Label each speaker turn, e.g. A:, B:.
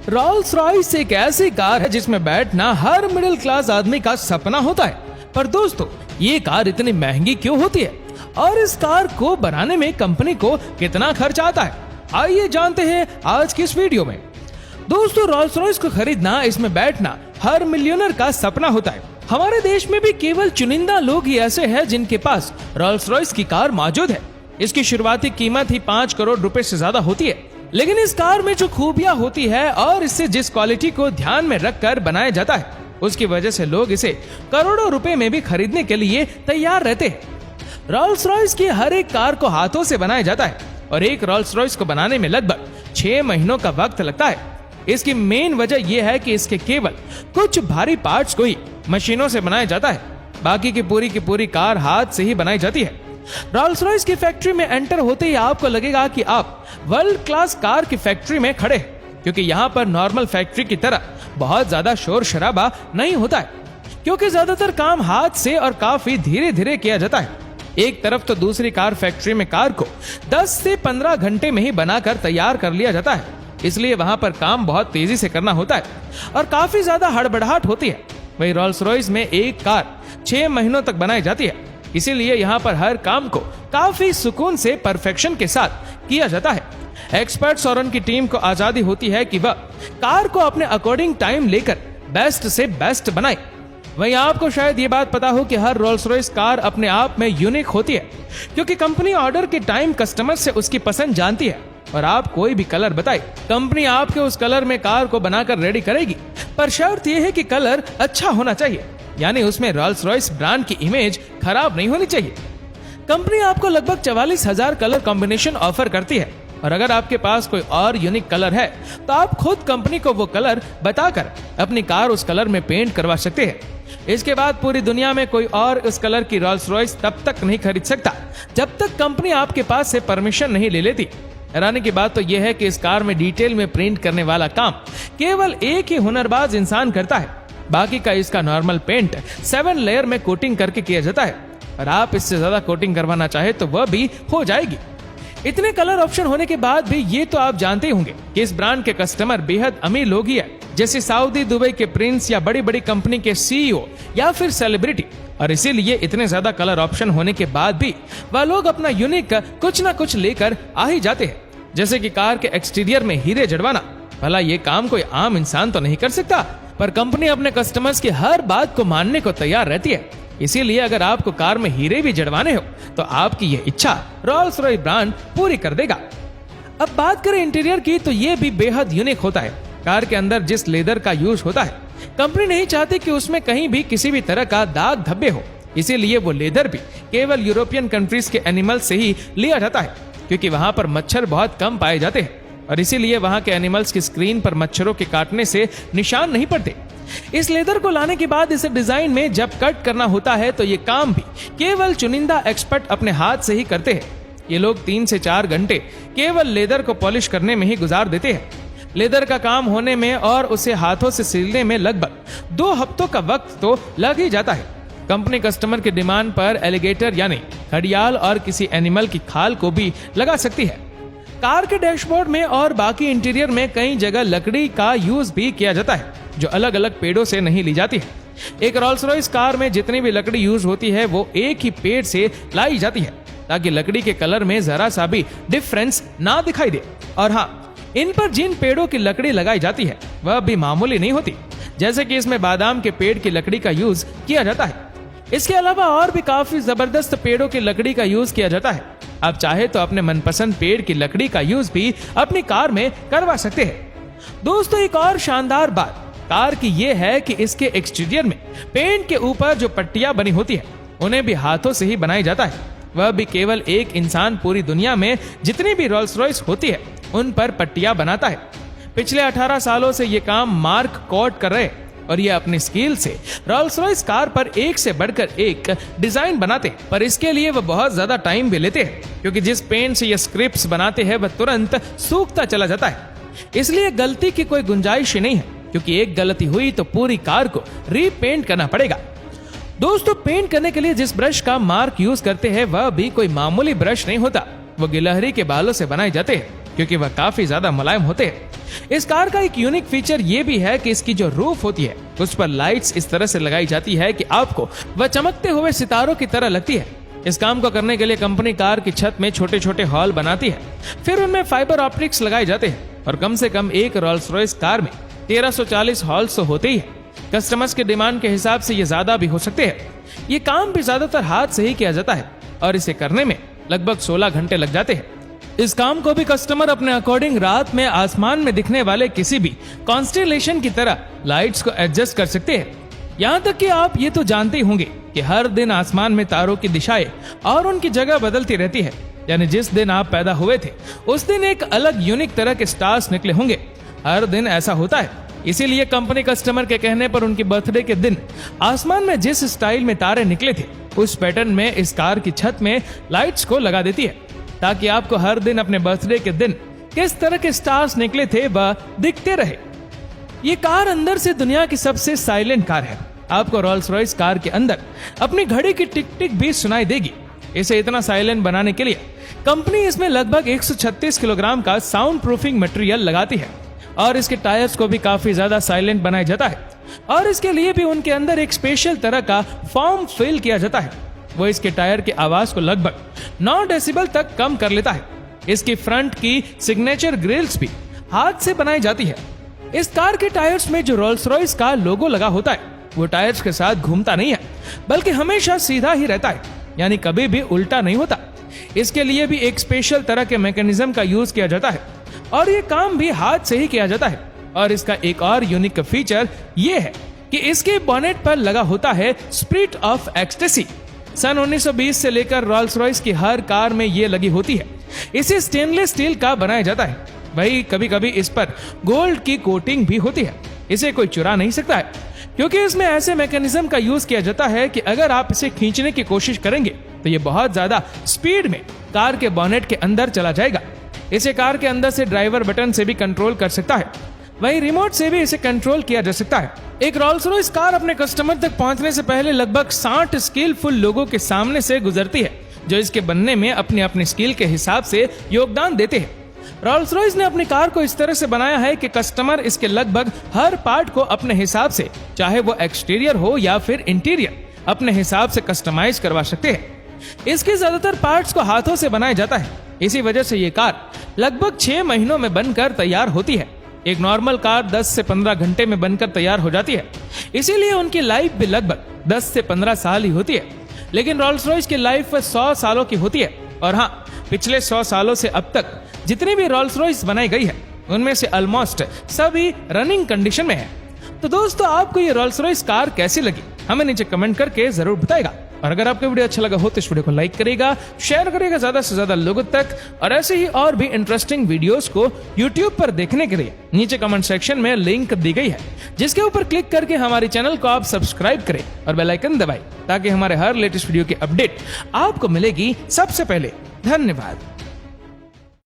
A: Rolls Royce एक ऐसी car है जिसमें बैठना हर मिडिल क्लास आदमी का सपना होता है। पर दोस्तों, ये कार इतनी महंगी क्यों होती है और इस कार को बनाने में कंपनी को कितना खर्च आता है, आइए जानते हैं आज की इस वीडियो में। दोस्तों, रोल्स रॉयस को खरीदना, इसमें बैठना हर मिलियनर का सपना होता है। हमारे देश में भी केवल चुनिंदा लोग ही ऐसे हैं जिनके पास रोल्स रॉयस की कार मौजूद है। इसकी शुरुआती कीमत ही 5 करोड़ रुपए से ज्यादा होती है, लेकिन इस कार में जो खूबियां होती है और इससे जिस क्वालिटी को ध्यान में रखकर बनाया जाता है, उसकी वजह से लोग इसे करोड़ों रुपए में भी खरीदने के लिए तैयार रहते हैं। रोल्स रॉयस की हर एक कार को हाथों से बनाया जाता है और एक रोल्स रॉयस को बनाने में लगभग 6 महीनों का वक्त लगता है। इसकी मेन वजह यह है कि इसके केवल कुछ भारी पार्ट्स को ही मशीनों से बनाया जाता है, बाकी की पूरी कार हाथ से ही बनाई जाती है। रोल्स रॉयस की फैक्ट्री में एंटर होते ही आपको लगेगा कि आप वर्ल्ड क्लास कार की फैक्ट्री में खड़े हैं, क्योंकि यहाँ पर नॉर्मल फैक्ट्री की तरह बहुत ज्यादा शोर शराबा नहीं होता है, क्योंकि ज्यादातर काम हाथ से और काफी धीरे धीरे किया जाता है। एक तरफ तो दूसरी कार फैक्ट्री में कार को 10 से 15 घंटे में ही बनाकर तैयार कर लिया जाता है, इसलिए वहां पर काम बहुत तेजी से करना होता है और काफी ज्यादा हड़बड़ाहट होती है। वही रोल्स रॉयस में एक कार 6 महीनों तक बनाई जाती है, इसीलिए यहाँ पर हर काम को काफी सुकून से परफेक्शन के साथ किया जाता है। एक्सपर्ट्स और उनकी टीम को आजादी होती है कि वह कार को अपने अकॉर्डिंग टाइम लेकर बेस्ट से बेस्ट बनाए। वहीं आपको शायद ये बात पता हो कि हर रोल्स रॉयस कार अपने आप में यूनिक होती है, क्योंकि कंपनी ऑर्डर के टाइम कस्टमर से उसकी पसंद जानती है और आप कोई भी कलर बताए, कंपनी आपके उस कलर में कार को बनाकर रेडी करेगी। पर शर्त यह है कि कलर अच्छा होना चाहिए, यानी उसमें रोल्स रॉयस ब्रांड की इमेज खराब नहीं होनी चाहिए। कंपनी आपको लगभग 44,000 कलर कॉम्बिनेशन ऑफर करती है और अगर आपके पास कोई और यूनिक कलर है तो आप खुद कंपनी को वो कलर बताकर अपनी कार उस कलर में पेंट करवा सकते हैं। इसके बाद पूरी दुनिया में कोई और उस कलर की रोल्स रॉयस तब तक नहीं खरीद सकता जब तक कंपनी आपके पास से परमिशन नहीं ले लेती। हैरानी की बात तो यह है कि इस कार में डिटेल में प्रिंट करने वाला काम केवल एक ही हुनरबाज इंसान करता है, बाकी का इसका नॉर्मल पेंट 7 लेयर में कोटिंग करके किया जाता है और आप इससे ज्यादा कोटिंग करवाना चाहे तो वह भी हो जाएगी। इतने कलर ऑप्शन होने के बाद भी ये तो आप जानते होंगे कि इस ब्रांड के कस्टमर बेहद अमीर लोग ही है, जैसे सऊदी, दुबई के प्रिंस या बड़ी बड़ी कंपनी के सीईओ या फिर सेलिब्रिटी। और इसीलिए इतने ज्यादा कलर ऑप्शन होने के बाद भी वह लोग अपना यूनिक कुछ ना कुछ लेकर आ ही जाते हैं, जैसे कि कार के एक्सटीरियर में हीरे जड़वाना। भला ये काम कोई आम इंसान तो नहीं कर सकता, पर कंपनी अपने कस्टमर्स की हर बात को मानने को तैयार रहती है। इसीलिए अगर आपको कार में हीरे भी जड़वाने हो तो आपकी यह इच्छा रोल्स रॉयस ब्रांड पूरी कर देगा। अब बात करें इंटीरियर की, तो ये भी बेहद यूनिक होता है। कार के अंदर जिस लेदर का यूज होता है, कंपनी नहीं चाहती कि उसमें कहीं भी किसी भी तरह का दाग धब्बे हो, इसीलिए वो लेदर भी केवल यूरोपियन कंट्रीज के एनिमल से ही लिया जाता है, क्योंकि वहां पर मच्छर बहुत कम पाए जाते हैं और इसीलिए वहां के एनिमल्स की स्क्रीन पर मच्छरों के काटने से निशान नहीं पड़ते। इस लेदर को लाने के बाद इसे डिजाइन में जब कट करना होता है तो ये काम भी केवल चुनिंदा एक्सपर्ट अपने हाथ से ही करते हैं। ये लोग 3 से 4 घंटे केवल लेदर को पॉलिश करने में ही गुजार देते हैं। लेदर का काम होने में और उसे हाथों से सिलने में लगभग 2 हफ्तों का वक्त तो लग ही जाता है। कंपनी कस्टमर की डिमांड पर एलिगेटर यानी घड़ियाल और किसी एनिमल की खाल को भी लगा सकती है। कार के डैशबोर्ड में और बाकी इंटीरियर में कई जगह लकड़ी का यूज भी किया जाता है, जो अलग अलग पेड़ों से नहीं ली जाती है। एक रोल्स रॉयस कार में जितनी भी लकड़ी यूज होती है वो एक ही पेड़ से लाई जाती है, ताकि लकड़ी के कलर में जरा सा भी डिफरेंस ना दिखाई दे। और हाँ, इन पर जिन पेड़ों की लकड़ी लगाई जाती है वह भी मामूली नहीं होती, जैसे कि इसमें बादाम के पेड़ की लकड़ी का यूज किया जाता है। इसके अलावा और भी काफी जबरदस्त पेड़ों की लकड़ी का यूज किया जाता है। आप चाहे तो अपने मनपसंद पेड़ की लकड़ी का यूज भी अपनी कार में करवा सकते हैं। दोस्तों, एक और शानदार बात कार की यह है कि इसके एक्सटीरियर में पेंट के ऊपर जो पट्टियां बनी होती है उन्हें भी हाथों से ही बनाया जाता है। वह भी केवल एक इंसान पूरी दुनिया में जितनी भी रोल्स रॉयस होती है उन पर पट्टियां बनाता है। पिछले 18 सालों से ये काम मार्क कॉट कर रहे और ये अपनी स्किल से रोल्स रॉयस कार पर एक से बढ़कर एक डिजाइन बनाते हैं, पर इसके लिए वह बहुत ज्यादा टाइम भी लेते हैं, क्योंकि जिस पेंट से ये स्क्रिप्ट्स बनाते हैं वह तुरंत सूखता चला जाता है। इसलिए गलती की कोई गुंजाइश ही नहीं है, क्योंकि एक गलती हुई तो पूरी कार को रीपेंट करना पड़ेगा। दोस्तों, पेंट करने के लिए जिस ब्रश का मार्क यूज करते हैं वह भी कोई मामूली ब्रश नहीं होता, वो गिलहरी के बालों से बनाए जाते हैं। क्योंकि वह काफी ज्यादा मुलायम होते हैं। इस कार का एक यूनिक फीचर ये भी है कि इसकी जो रूफ होती है उस पर लाइट्स इस तरह से लगाई जाती है कि आपको वह चमकते हुए सितारों की तरह लगती है। इस काम को करने के लिए कंपनी कार की छत में छोटे छोटे हॉल बनाती है, फिर उनमें फाइबर ऑप्टिक्स लगाए जाते हैं और कम से कम एक रोल्स रॉयस कार में 1340 हॉल्स तो होते ही है। कस्टमर्स के डिमांड के हिसाब से ये ज्यादा भी हो सकते हैं। ये काम भी ज्यादातर हाथ से ही किया जाता है और इसे करने में लगभग 16 घंटे लग जाते हैं। इस काम को भी कस्टमर अपने अकॉर्डिंग रात में आसमान में दिखने वाले किसी भी कॉन्स्टेलेशन की तरह लाइट्स को एडजस्ट कर सकते हैं। यहाँ तक कि आप ये तो जानते ही होंगे कि हर दिन आसमान में तारों की दिशाएं और उनकी जगह बदलती रहती है। यानी जिस दिन आप पैदा हुए थे उस दिन एक अलग यूनिक तरह के स्टार्स निकले होंगे। हर दिन ऐसा होता है, इसीलिए कंपनी कस्टमर के कहने पर उनकी बर्थडे के दिन आसमान में जिस स्टाइल में तारे निकले थे उस पैटर्न में इस कार की छत में लाइट्स को लगा देती है, ताकि आपको हर दिन अपने बर्थडे के दिन किस तरह के स्टार्स निकले थे वह दिखते रहे। ये कार अंदर से दुनिया की सबसे साइलेंट कार है। आपको रोल्स रॉयस कार के अंदर अपनी घड़ी की टिक टिक भी सुनाई देगी। इसे इतना साइलेंट बनाने के लिए कंपनी इसमें लगभग 136 किलोग्राम का साउंड प्रूफिंग मटेरियल लगाती है और इसके टायर्स को भी काफी ज्यादा साइलेंट बनाया जाता है और इसके लिए भी उनके अंदर एक स्पेशल तरह का फॉर्म फिल किया जाता है। वो इसके टायर की आवाज को लगभग 9 डेसिबल तक कम कर लेता है। इसकी फ्रंट की सिग्नेचर ग्रिल्स भी हाथ से बनाई जाती है। इस कार के टायर्स में जो रोल्स रॉयस का लोगो लगा होता है वो टायर्स के साथ घूमता नहीं है, बल्कि हमेशा सीधा ही रहता है, यानी कभी भी उल्टा नहीं होता। इसके लिए भी एक स्पेशल तरह के मैकेनिज्म का यूज किया जाता है और ये काम भी हाथ से ही किया जाता है। और इसका एक और यूनिक फीचर ये है कि इसके बॉनेट पर लगा होता है स्पिरिट ऑफ एक्सटेसी। सन 1920 से लेकर रोल्स रॉयस की हर कार में ये लगी होती है। इसे स्टेनलेस स्टील का बनाया जाता है, वही कभी कभी इस पर गोल्ड की कोटिंग भी होती है। इसे कोई चुरा नहीं सकता है, क्योंकि इसमें ऐसे मैकेनिज्म का यूज किया जाता है कि अगर आप इसे खींचने की कोशिश करेंगे तो ये बहुत ज्यादा स्पीड में कार के बॉनेट के अंदर चला जाएगा। इसे कार के अंदर से ड्राइवर बटन से भी कंट्रोल कर सकता है, वहीं रिमोट से भी इसे कंट्रोल किया जा सकता है। एक रोल्स रॉयस कार अपने कस्टमर तक पहुंचने से पहले लगभग 60 स्किलफुल लोगों के सामने से गुजरती है, जो इसके बनने में अपनी अपनी स्किल के हिसाब से योगदान देते हैं। रोल्स रॉयस ने अपनी कार को इस तरह से बनाया है कि कस्टमर इसके लगभग हर पार्ट को अपने हिसाब से, चाहे वो एक्सटीरियर हो या फिर इंटीरियर, अपने हिसाब से कस्टमाइज करवा सकते हैं। इसके ज्यादातर पार्ट्स को हाथों से बनाया जाता है, इसी वजह से ये कार लगभग 6 महीनों में बनकर तैयार होती है। एक नॉर्मल कार 10 से 15 घंटे में बनकर तैयार हो जाती है, इसीलिए उनकी लाइफ भी लगभग 10 से 15 साल ही होती है। लेकिन रोल्स रॉयस की लाइफ 100 सालों की होती है। और हाँ, पिछले 100 सालों से अब तक जितनी भी रोल्स रॉयस बनाई गई है उनमें से ऑलमोस्ट सभी रनिंग कंडीशन में है। तो दोस्तों, आपको ये रोल्स रॉयस कार कैसी लगी हमें नीचे कमेंट करके जरूर बताएगा। और अगर आपको वीडियो अच्छा लगा हो तो इस वीडियो को लाइक करेगा, शेयर करेगा ज्यादा से ज्यादा लोगों तक। और ऐसे ही और भी इंटरेस्टिंग वीडियोस को YouTube पर देखने के लिए नीचे कमेंट सेक्शन में लिंक दी गई है, जिसके ऊपर क्लिक करके हमारे चैनल को आप सब्सक्राइब करें और बेल आइकन दबाएं, ताकि हमारे हर लेटेस्ट वीडियो की अपडेट आपको मिलेगी सबसे पहले। धन्यवाद।